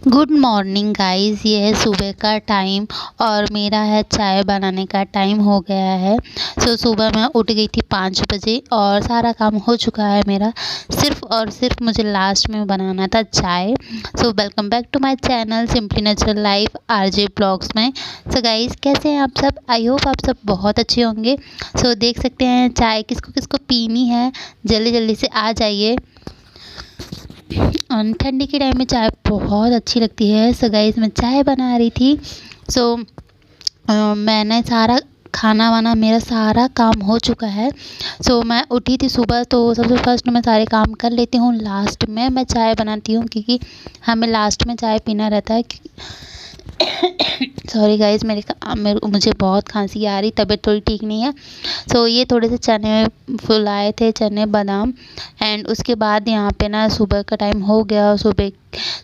Good morning guys. ये है सुबह का टाइम और मेरा है चाय बनाने का टाइम हो गया है। सुबह मैं उठ गई थी 5 बजे और सारा काम हो चुका है मेरा। सिर्फ़ और सिर्फ मुझे लास्ट में बनाना था चाय। Welcome back to my channel simply natural life RJ blogs में। गाइस, कैसे हैं आप सब? आई होप आप सब बहुत अच्छे होंगे। देख सकते हैं चाय किसको किसको पीनी है, जल्दी जल्दी से आ जाइए। ठंडी के टाइम में चाय बहुत अच्छी लगती है। गाइस, मैं चाय बना रही थी। सो मैंने सारा खाना वाना मेरा सारा काम हो चुका है। मैं उठी थी सुबह, तो सबसे फर्स्ट मैं सारे काम कर लेती हूँ, लास्ट में मैं चाय बनाती हूँ क्योंकि हमें लास्ट में चाय पीना रहता है। सॉरी गाइस, मुझे बहुत खांसी आ रही, तबीयत थोड़ी ठीक नहीं है। ये थोड़े से चने फुलाए थे, चने बादाम। एंड उसके बाद यहाँ पे ना सुबह का टाइम हो गया। सुबह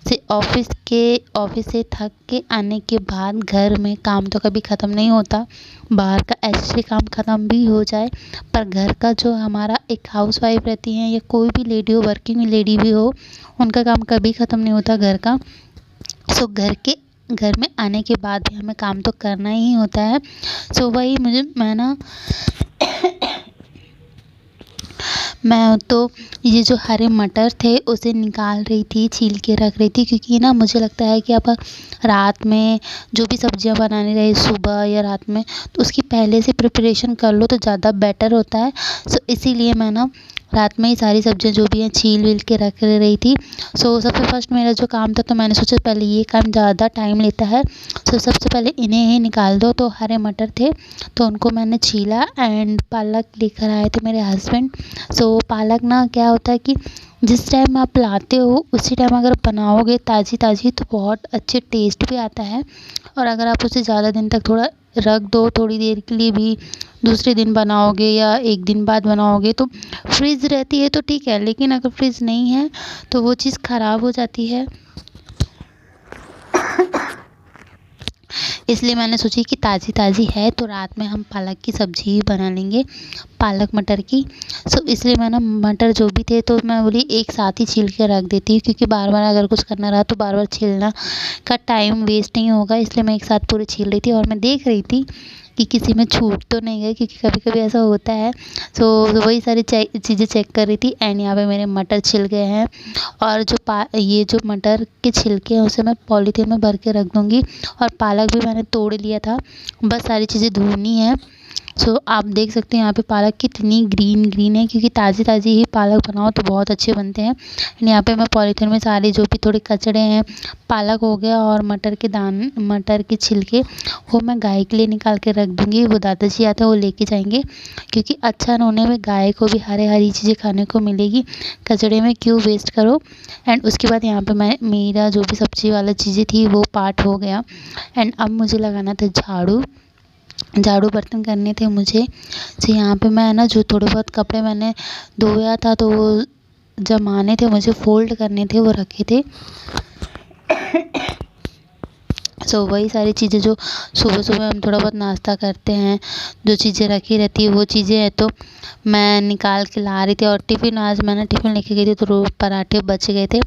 से ऑफिस से थक के आने के बाद घर में काम तो कभी ख़त्म नहीं होता। बाहर का ऐसे काम ख़त्म भी हो जाए, पर घर का जो हमारा एक हाउस वाइफ रहती हैं या कोई भी लेडी हो, वर्किंग लेडी भी हो, उनका काम कभी ख़त्म नहीं होता घर का। घर में आने के बाद भी हमें काम तो करना ही होता है। वही मैं तो ये जो हरे मटर थे उसे निकाल रही थी, छील के रख रही थी, क्योंकि ना मुझे लगता है कि आप रात में जो भी सब्जियां बनानी रहे सुबह या रात में, तो उसकी पहले से प्रिपरेशन कर लो तो ज़्यादा बेटर होता है। इसीलिए मैं ना रात में ही सारी सब्जियां जो भी हैं छील विल के रख रही थी। सबसे फर्स्ट मेरा जो काम था, तो मैंने सोचा पहले ये काम ज़्यादा टाइम लेता है, सबसे पहले इन्हें ही निकाल दो। तो हरे मटर थे तो उनको मैंने छीला। एंड पालक लेकर आए थे मेरे हस्बैंड। पालक ना क्या होता है कि जिस टाइम आप लाते हो उसी टाइम अगर बनाओगे ताज़ी ताज़ी तो बहुत अच्छे टेस्ट भी आता है। और अगर आप उसे ज़्यादा दिन तक थोड़ा रख दो, थोड़ी देर के लिए भी, दूसरे दिन बनाओगे या एक दिन बाद बनाओगे, तो फ्रिज रहती है तो ठीक है, लेकिन अगर फ्रिज नहीं है तो वो चीज़ ख़राब हो जाती है। इसलिए मैंने सोची कि ताज़ी ताज़ी है तो रात में हम पालक की सब्ज़ी ही बना लेंगे, पालक मटर की। इसलिए मैंने मटर जो भी थे तो मैं बोली एक साथ ही छील के रख देती हूँ, क्योंकि बार बार अगर कुछ करना रहा तो बार बार छीलना का टाइम वेस्ट नहीं होगा। इसलिए मैं एक साथ पूरे छील रही थी और मैं देख रही थी कि किसी में छूट तो नहीं गई, क्योंकि कभी कभी ऐसा होता है। वही सारी चीज़ें चेक कर रही थी। एंड यहाँ पे मेरे मटर छिल गए हैं और ये जो मटर के छिलके हैं उसे मैं पॉलीथीन में भर के रख दूँगी। और पालक भी मैंने तोड़ लिया था, बस सारी चीज़ें धुलनी है। आप देख सकते हैं यहाँ पे पालक कितनी ग्रीन ग्रीन है, क्योंकि ताज़ी ताज़ी ही पालक बनाओ तो बहुत अच्छे बनते हैं। यहाँ पे मैं पॉलीथीन में सारे जो भी थोड़े कचड़े हैं, पालक हो गया और मटर के छिलके, वो मैं गाय के लिए निकाल के रख दूँगी। वो दादाजी आते हैं वो लेके जाएंगे, क्योंकि अच्छा होने में गाय को भी हरी चीज़ें खाने को मिलेगी, कचड़े में क्यों वेस्ट करो। एंड उसके बाद यहाँ पे मेरा जो भी सब्ज़ी वाला चीज़ें थी वो पार्ट हो गया। एंड अब मुझे लगाना था झाड़ू बर्तन करने थे मुझे। यहाँ पे मैं ना जो थोड़े बहुत कपड़े मैंने धोया था तो वो जमाने थे, मुझे फोल्ड करने थे, वो रखे थे। वही सारी चीज़ें जो सुबह सुबह हम थोड़ा बहुत नाश्ता करते हैं, जो चीज़ें रखी रहती है वो चीज़ें हैं, तो मैं निकाल के ला रही थी। और आज मैंने टिफ़िन लेके गई थी तो पराठे बच गए थे।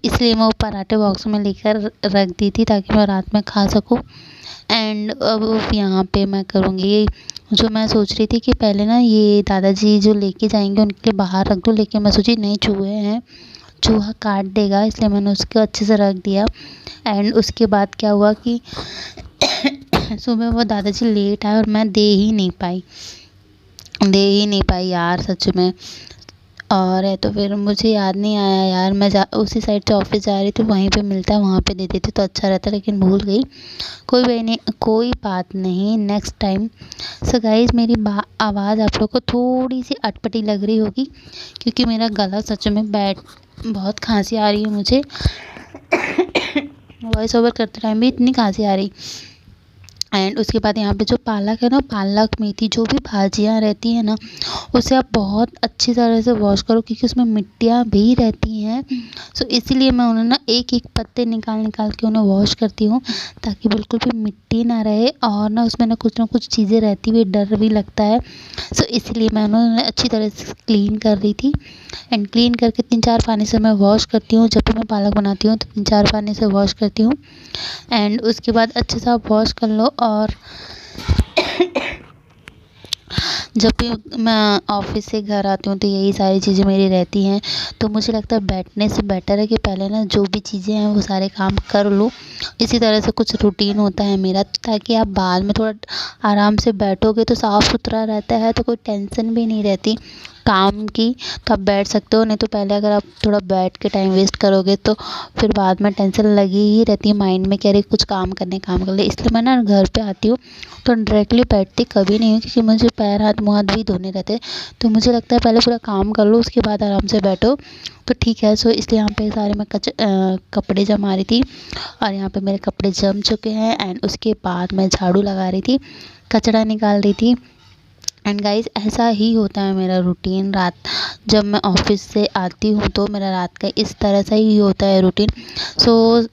इसलिए मैं वो पराठे बॉक्स में लेकर रख दी थी ताकि मैं रात में खा सकूँ। एंड अब यहाँ पे मैं करूँगी जो मैं सोच रही थी कि पहले ना ये दादाजी जो लेके जाएंगे उनके बाहर रख दूँ, लेकिन मैं सोची नहीं, चूहे हैं, चूहा काट देगा, इसलिए मैंने उसको अच्छे से रख दिया। एंड उसके बाद क्या हुआ कि सुबह वो दादाजी लेट आए और मैं दे ही नहीं पाई यार, सच में। और है तो फिर मुझे याद नहीं आया यार, मैं उसी साइड से ऑफिस जा रही थी, वहीं पे मिलता है, वहाँ पे दे देती तो अच्छा रहता, लेकिन भूल गई। कोई बात नहीं, नेक्स्ट टाइम। गाइस, मेरी आवाज़ आप लोग को थोड़ी सी अटपटी लग रही होगी, क्योंकि मेरा गला सच में बहुत खांसी आ रही है मुझे। वॉइस ओवर करते टाइम भी इतनी खांसी आ रही। एंड उसके बाद यहाँ पे जो पालक है ना, पालक मेथी जो भी भाजियाँ रहती हैं ना, उसे आप बहुत अच्छी तरह से वॉश करो क्योंकि उसमें मिट्टियाँ भी रहती हैं। सो इसीलिए मैं उन्हें ना एक एक पत्ते निकाल निकाल के उन्हें वॉश करती हूँ ताकि बिल्कुल भी मिट्टी ना रहे और ना कुछ चीज़ें रहती हुई डर भी लगता है। सो इसलिए मैं उन्हें अच्छी तरह से क्लीन कर रही थी एंड क्लीन करके 3-4 पानी से मैं वॉश करती हूँ। जब भी मैं पालक बनाती हूँ तो 3-4 पानी से वॉश करती हूँ एंड उसके बाद अच्छे से आप वॉश कर लो। और जब भी मैं ऑफिस से घर आती हूँ तो यही सारी चीज़ें मेरी रहती हैं। तो मुझे लगता है बैठने से बेटर है कि पहले ना जो भी चीज़ें हैं वो सारे काम कर लो। इसी तरह से कुछ रूटीन होता है मेरा ताकि आप बाद में थोड़ा आराम से बैठोगे तो साफ़ सुथरा रहता है, तो कोई टेंशन भी नहीं रहती काम की। तो आप बैठ सकते हो, नहीं तो पहले अगर आप थोड़ा बैठ के टाइम वेस्ट करोगे तो फिर बाद में टेंशन लगी ही रहती है माइंड में कि अरे कुछ काम काम कर ले। इसलिए मैं ना घर पे आती हूँ तो डायरेक्टली बैठती कभी नहीं हूँ क्योंकि मुझे पैर हाथ मुँह हाथ भी धोने रहते हैं। तो मुझे लगता है पहले पूरा काम कर लो उसके बाद आराम से बैठो तो ठीक है। सो इसलिए यहाँ पे सारे मैं कपड़े जमा रही थी और यहाँ पे मेरे कपड़े जम चुके हैं एंड उसके बाद मैं झाड़ू लगा रही थी, कचरा निकाल रही थी। एंड गाइस ऐसा ही होता है मेरा रूटीन। रात जब मैं ऑफिस से आती हूँ तो मेरा रात का इस तरह से ही होता है रूटीन। सो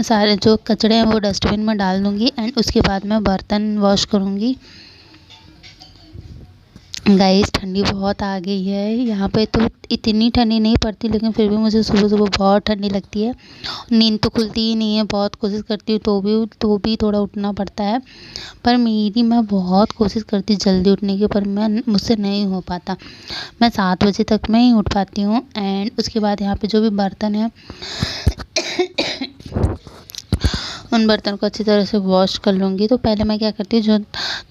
सारे जो कचड़े हैं वो डस्टबिन में डाल दूँगी एंड उसके बाद मैं बर्तन वॉश करूँगी। गाइस ठंडी बहुत आ गई है यहाँ पे, तो इतनी ठंडी नहीं पड़ती लेकिन फिर भी मुझे सुबह सुबह बहुत ठंडी लगती है। नींद तो खुलती ही नहीं है, बहुत कोशिश करती हूँ तो भी थोड़ा उठना पड़ता है। पर मैं बहुत कोशिश करती जल्दी उठने की, पर मुझसे नहीं हो पाता। मैं 7 बजे तक में ही उठ पाती हूँ एंड उसके बाद यहाँ पे जो भी बर्तन है उन बर्तन को अच्छी तरह से वॉश कर लूँगी। तो पहले मैं क्या करती हूँ, जो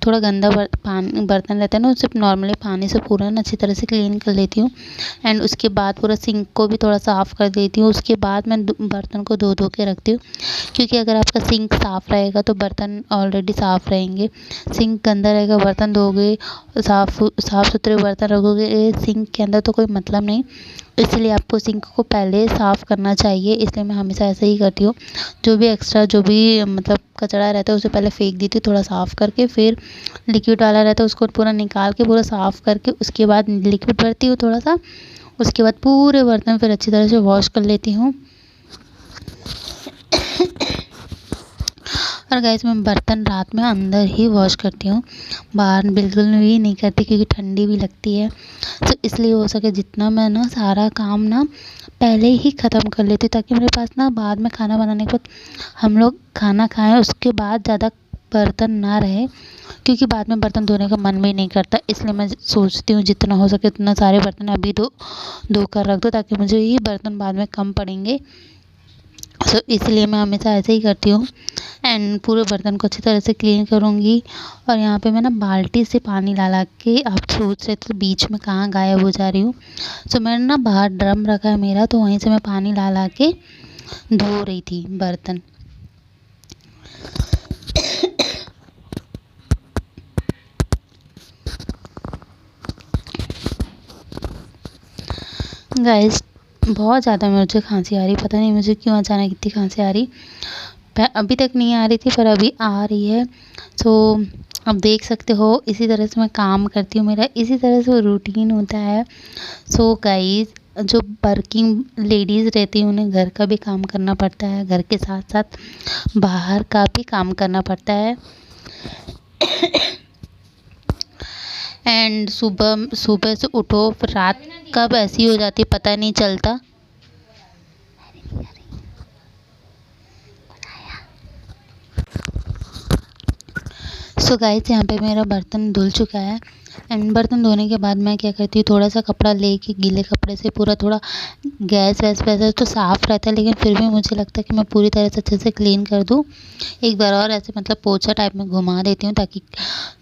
थोड़ा गंदा बर्तन रहता है ना उसे नॉर्मली पानी से पूरा ना अच्छी तरह से क्लीन कर लेती हूँ एंड उसके बाद पूरा सिंक को भी थोड़ा साफ़ कर देती हूँ। उसके बाद मैं बर्तन को धो के रखती हूँ क्योंकि अगर आपका सिंक साफ़ रहेगा तो बर्तन ऑलरेडी साफ़ रहेंगे। सिंक गंदा रहेगा, बर्तन धोगे, साफ़ सुथरे बर्तन रखोगे सिंक के अंदर तो कोई मतलब नहीं। इसलिए आपको सिंक को पहले साफ़ करना चाहिए, इसलिए मैं हमेशा ऐसे ही करती हूँ। जो भी एक्स्ट्रा जो भी मतलब कचरा रहता है उसे पहले फेंक देती हूँ थोड़ा साफ़ करके, फिर लिक्विड वाला रहता है उसको पूरा निकाल के पूरा साफ़ करके उसके बाद लिक्विड भरती हूँ थोड़ा सा। उसके बाद पूरे बर्तन फिर अच्छी तरह से वॉश कर लेती हूँ। और गाइस मैं बर्तन रात में अंदर ही वॉश करती हूँ, बाहर बिल्कुल भी नहीं करती क्योंकि ठंडी भी लगती है। तो इसलिए हो सके जितना मैं ना सारा काम ना पहले ही ख़त्म कर लेती हूँ ताकि मेरे पास ना बाद में खाना बनाने के बाद हम लोग खाना खाएं उसके बाद ज़्यादा बर्तन ना रहे, क्योंकि बाद में बर्तन धोने का मन भी नहीं करता। इसलिए मैं सोचती हूँ जितना हो सके उतना सारे बर्तन अभी धो कर रख दो ताकि मुझे ये बर्तन बाद में कम पड़ेंगे। सो इसलिए मैं हमेशा ऐसे ही करती हूँ एंड पूरे बर्तन को अच्छी तरह से क्लीन करूँगी। और यहाँ पे मैं ना बाल्टी से पानी ला के, आप सोच रहे थे बीच में कहाँ गायब हो जा रही हूँ। सो मैंने ना बाहर ड्रम रखा है मेरा तो वहीं से मैं पानी ला के धो रही थी बर्तन। गाइस बहुत ज़्यादा मुझे खांसी आ रही, पता नहीं मुझे क्यों अचानक इतनी खांसी आ रही। अभी तक नहीं आ रही थी पर अभी आ रही है। सो अब देख सकते हो इसी तरह से मैं काम करती हूँ, मेरा इसी तरह से रूटीन होता है। सो गाइस जो वर्किंग लेडीज़ रहती हैं उन्हें घर का भी काम करना पड़ता है, घर के साथ साथ बाहर का भी काम करना पड़ता है। एंड सुबह से उठो फिर रात कब ऐसी हो जाती है पता नहीं चलता। सो गाइस यहाँ पे मेरा बर्तन धुल चुका है एंड बर्तन धोने के बाद मैं क्या करती हूँ, थोड़ा सा कपड़ा लेके गीले कपड़े से पूरा थोड़ा गैस वैस वैसे तो साफ़ रहता है लेकिन फिर भी मुझे लगता है कि मैं पूरी तरह से अच्छे से क्लीन कर दूँ। एक बार और ऐसे मतलब पोछा टाइप में घुमा देती हूँ ताकि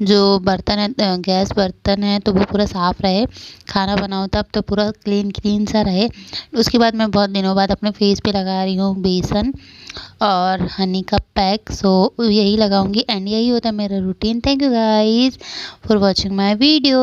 जो बर्तन है गैस बर्तन है तो वो पूरा साफ़ रहे, खाना बनाओ तब तो पूरा क्लीन सा रहे। उसके बाद मैं बहुत दिनों बाद अपने फेस पे लगा रही हूँ बेसन और हनी का पैक। सो यही लगाऊंगी एंड यही होता है मेरा routine. Thank you guys for watching my video.